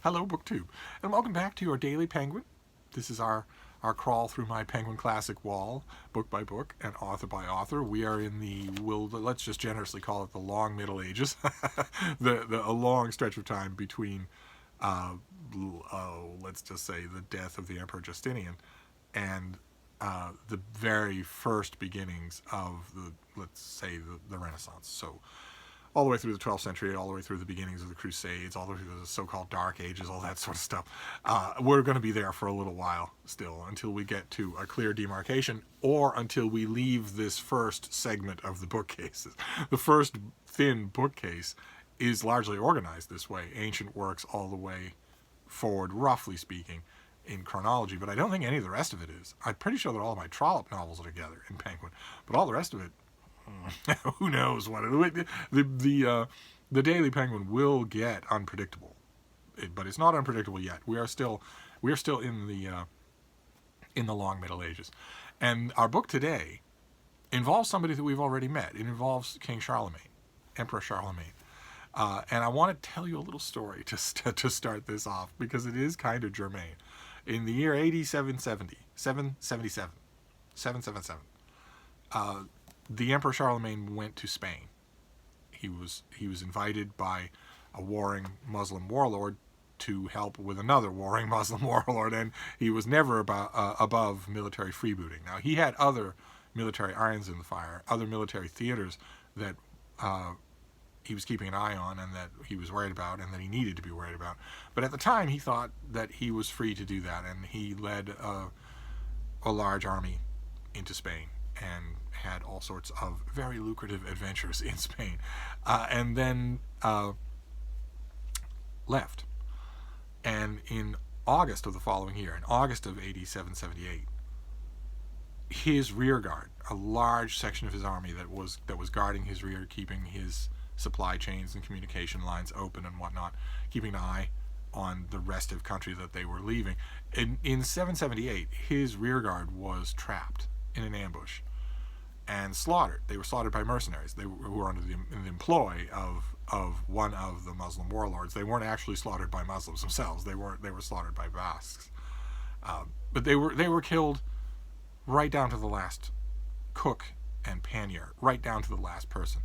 Hello, BookTube, and welcome back to your Daily Penguin. This is our crawl through my Penguin Classic wall, book by book and author by author. We are in let's just generously call it the long Middle Ages, a long stretch of time between, let's just say, the death of the Emperor Justinian and the very first beginnings of the Renaissance. So all the way through the 12th century, all the way through the beginnings of the Crusades, all the way through the so-called Dark Ages, all that sort of stuff. We're going to be there for a little while still until we get to a clear demarcation or until we leave this first segment of the bookcases. The first thin bookcase is largely organized this way, ancient works all the way forward, roughly speaking, in chronology, but I don't think any of the rest of it is. I'm pretty sure that all of my Trollope novels are together in Penguin, but all the rest of it, who knows what it, the Daily Penguin will get unpredictable, but it's not unpredictable yet. We are still in the long Middle Ages, and our book today involves somebody that we've already met. It involves King Charlemagne, Emperor Charlemagne, and I want to tell you a little story to start this off because it is kind of germane. In the year 777, the Emperor Charlemagne went to Spain. He was invited by a warring Muslim warlord to help with another warring Muslim warlord, and he was never above military freebooting. Now, he had other military irons in the fire, other military theaters that he was keeping an eye on and that he was worried about and that he needed to be worried about. But at the time, he thought that he was free to do that, and he led a large army into Spain and had all sorts of very lucrative adventures in Spain, and then left. And in August of the following year, in August of AD 778, his rear guard, a large section of his army that was guarding his rear, keeping his supply chains and communication lines open and whatnot, keeping an eye on the restive country that they were leaving. In 778, his rear guard was trapped in an ambush and slaughtered. They were slaughtered by mercenaries. Who were under the employ of one of the Muslim warlords. They weren't actually slaughtered by Muslims themselves. They were slaughtered by Basques. But they were killed right down to the last cook and pannier, right down to the last person.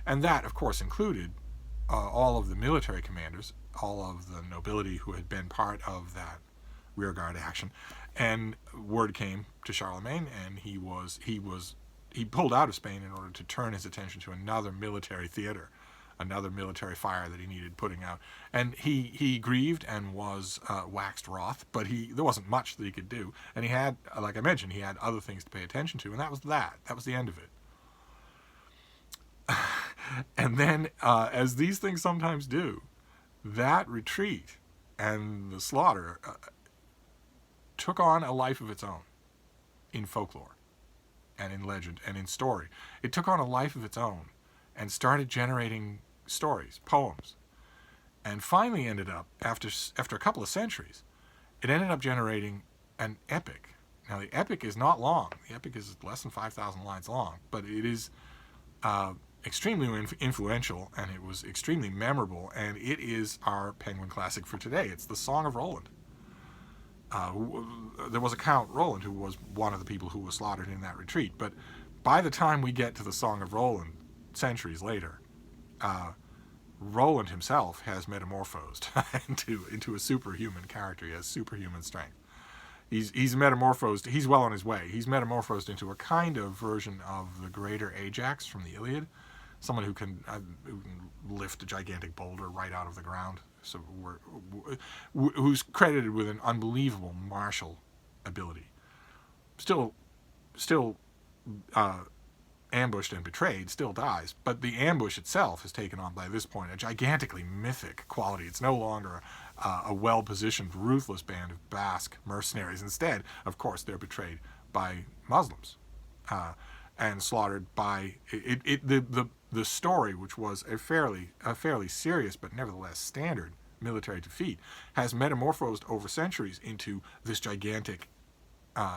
And that, of course, included all of the military commanders, all of the nobility who had been part of that rearguard action. And word came to Charlemagne, and he pulled out of Spain in order to turn his attention to another military theater, another military fire that he needed putting out. And he grieved and was waxed wroth, but there wasn't much that he could do. And he had, like I mentioned, he had other things to pay attention to, and that was that. That was the end of it. And then, as these things sometimes do, that retreat and the slaughter took on a life of its own in folklore and in legend and in story. It took on a life of its own and started generating stories, poems, and finally ended up, after a couple of centuries, it ended up generating an epic. Now, the epic is not long. The epic is less than 5,000 lines long, but it is extremely influential, and it was extremely memorable, and it is our Penguin classic for today. It's the Song of Roland. There was a Count Roland who was one of the people who was slaughtered in that retreat, but by the time we get to the Song of Roland, centuries later, Roland himself has metamorphosed into a superhuman character. He has superhuman strength. He's metamorphosed. He's well on his way. He's metamorphosed into a kind of version of the greater Ajax from the Iliad, someone who can lift a gigantic boulder right out of the ground. So who's credited with an unbelievable martial ability. Still ambushed and betrayed, still dies, but the ambush itself has taken on by this point a gigantically mythic quality. It's no longer a well-positioned, ruthless band of Basque mercenaries. Instead, of course, they're betrayed by Muslims and slaughtered by the story, which was a fairly serious but nevertheless standard military defeat, has metamorphosed over centuries into this gigantic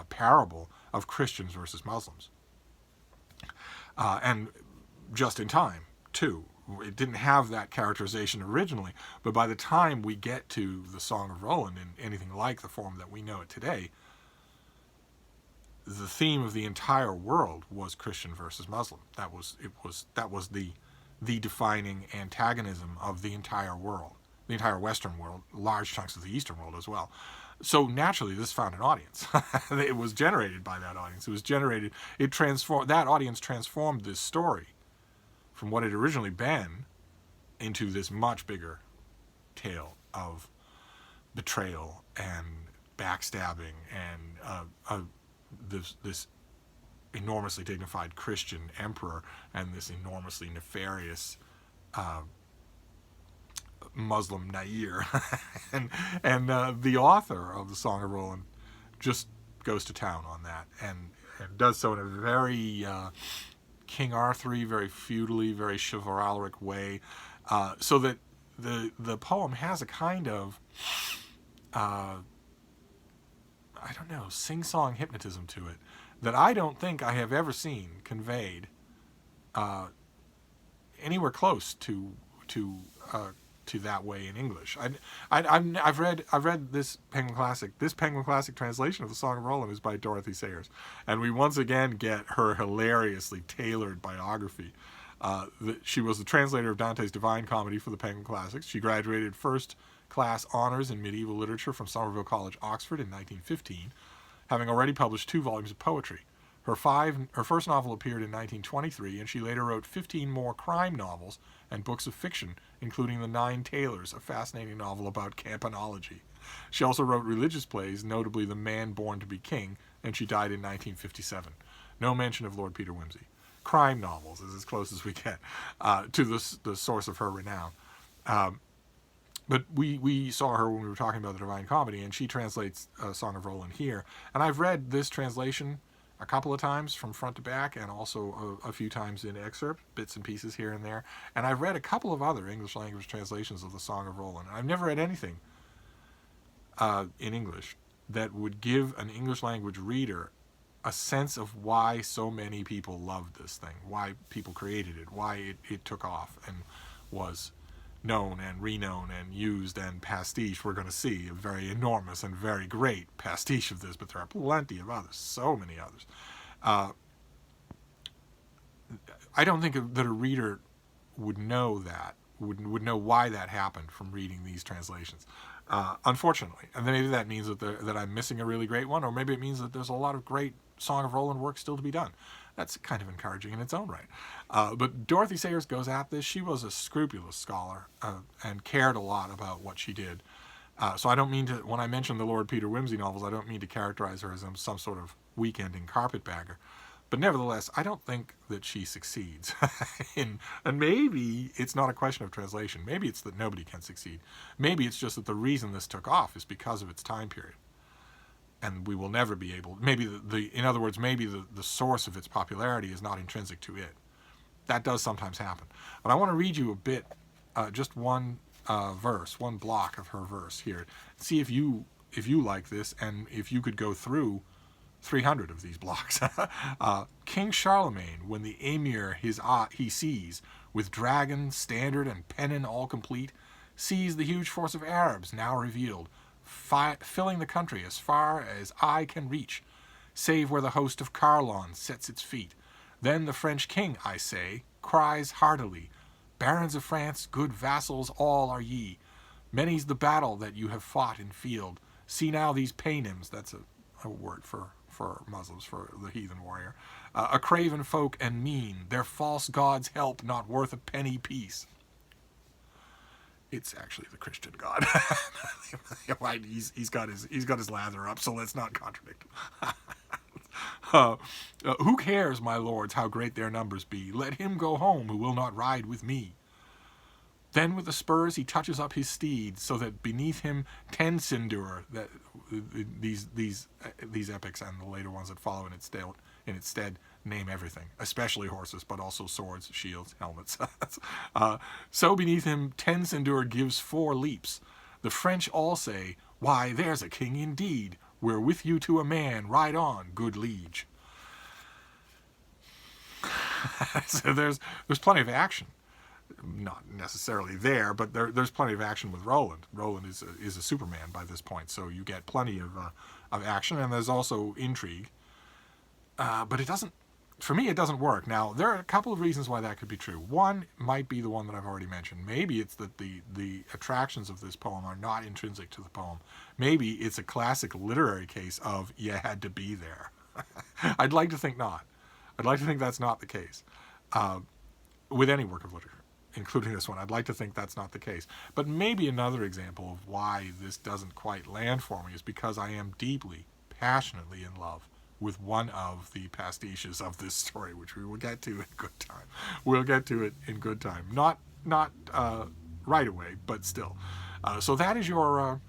parable of Christians versus Muslims. And just in time, too. it didn't have that characterization originally, but by the time we get to the Song of Roland in anything like the form that we know it today, the theme of the entire world was Christian versus Muslim. That was the defining antagonism of the entire world, the entire Western world, large chunks of the Eastern world as well. So naturally, this found an audience. It was generated by that audience. It was generated. It transformed. That audience transformed this story from what it had originally been into this much bigger tale of betrayal and backstabbing and this enormously dignified Christian emperor and this enormously nefarious Muslim Nair. and the author of the Song of Roland just goes to town on that and does so in a very King Arthur-y, very feudally, very chivalric way, so that the poem has a kind of I don't know, sing-song hypnotism to it that I don't think I have ever seen conveyed anywhere close to that way in English. I've read this Penguin Classic. This Penguin Classic translation of the Song of Roland is by Dorothy Sayers, and we once again get her hilariously tailored biography. She was the translator of Dante's Divine Comedy for the Penguin Classics. She graduated first class honors in medieval literature from Somerville College, Oxford in 1915, having already published 2 volumes of poetry. Her first novel appeared in 1923, and she later wrote 15 more crime novels and books of fiction, including The Nine Tailors, a fascinating novel about campanology. She also wrote religious plays, notably The Man Born to be King, and she died in 1957. No mention of Lord Peter Wimsey. Crime novels is as close as we get to the source of her renown. But we saw her when we were talking about the Divine Comedy, and she translates Song of Roland here. And I've read this translation a couple of times from front to back, and also a few times in excerpt, bits and pieces here and there. And I've read a couple of other English language translations of the Song of Roland. I've never read anything in English that would give an English language reader a sense of why so many people loved this thing, why people created it, why it took off and was known and reknown and used and pastiche. We're going to see a very enormous and very great pastiche of this, but there are plenty of others, so many others. I don't think that a reader would know that, would know why that happened from reading these translations, unfortunately. And then maybe that means that I'm missing a really great one, or maybe it means that there's a lot of great Song of Roland work still to be done. That's kind of encouraging in its own right. But Dorothy Sayers goes at this. She was a scrupulous scholar and cared a lot about what she did. So I don't mean to, when I mention the Lord Peter Wimsey novels, I don't mean to characterize her as some sort of weekending carpetbagger. But nevertheless, I don't think that she succeeds. And maybe it's not a question of translation. Maybe it's that nobody can succeed. Maybe it's just that the reason this took off is because of its time period. And we will never be able, maybe in other words, maybe the source of its popularity is not intrinsic to it. That does sometimes happen. But I want to read you a bit, just one verse, one block of her verse here. See if you like this, and if you could go through 300 of these blocks. King Charlemagne, when the emir he sees, with dragon, standard, and pennon all complete, sees the huge force of Arabs now revealed, filling the country as far as eye can reach, save where the host of Carlon sets its feet. Then the French king, I say, cries heartily, Barons of France, good vassals all are ye. Many's the battle that you have fought in field. See now these paynims, that's a word for Muslims, for the heathen warrior, a craven folk and mean, their false gods help, not worth a penny piece. It's actually the Christian God. he's got his lather up, so let's not contradict him. Who cares, my lords, how great their numbers be? Let him go home who will not ride with me. Then with the spurs he touches up his steed, so that beneath him 10 sindur, that these epics and the later ones that follow in its stead name everything, especially horses, but also swords, shields, helmets. So beneath him 10 sindur gives 4 leaps. The French all say, why, there's a king indeed. We're with you to a man. Ride on, good liege. So there's plenty of action. not necessarily there, but there's plenty of action with Roland. Roland is a Superman by this point, so you get plenty of action, and there's also intrigue. But it doesn't, for me, it doesn't work. Now, there are a couple of reasons why that could be true. One might be the one that I've already mentioned. Maybe it's that the attractions of this poem are not intrinsic to the poem. Maybe it's a classic literary case of you had to be there. I'd like to think not. I'd like to think that's not the case with any work of literature, including this one. I'd like to think that's not the case. But maybe another example of why this doesn't quite land for me is because I am deeply, passionately in love with one of the pastiches of this story, which we will get to in good time. We'll get to it in good time. Not right away, but still. So that is your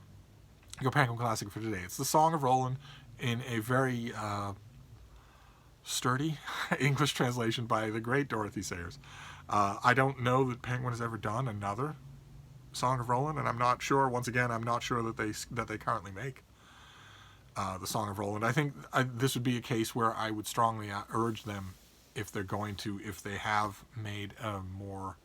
Penguin Classic for today. It's the Song of Roland in a very sturdy English translation by the great Dorothy Sayers. I don't know that Penguin has ever done another Song of Roland, and I'm not sure. Once again, I'm not sure that they currently make the Song of Roland. I think this would be a case where I would strongly urge them, if they have made a more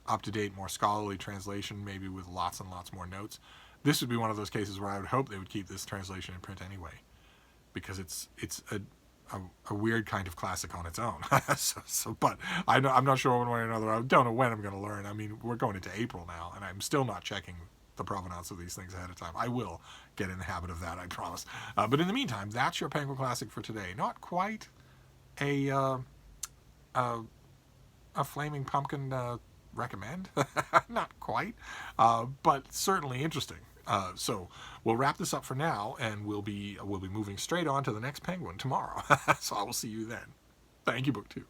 up-to-date, more scholarly translation, maybe with lots and lots more notes. This would be one of those cases where I would hope they would keep this translation in print anyway, because it's a weird kind of classic on its own. But I'm not sure one way or another. I don't know when I'm going to learn. I mean, we're going into April now, and I'm still not checking the provenance of these things ahead of time. I will get in the habit of that, I promise. But in the meantime, that's your Penguin Classic for today. Not quite a flaming pumpkin recommend. Not quite, but certainly interesting. So we'll wrap this up for now, and we'll be moving straight on to the next penguin tomorrow. So I will see you then. Thank you, BookTube.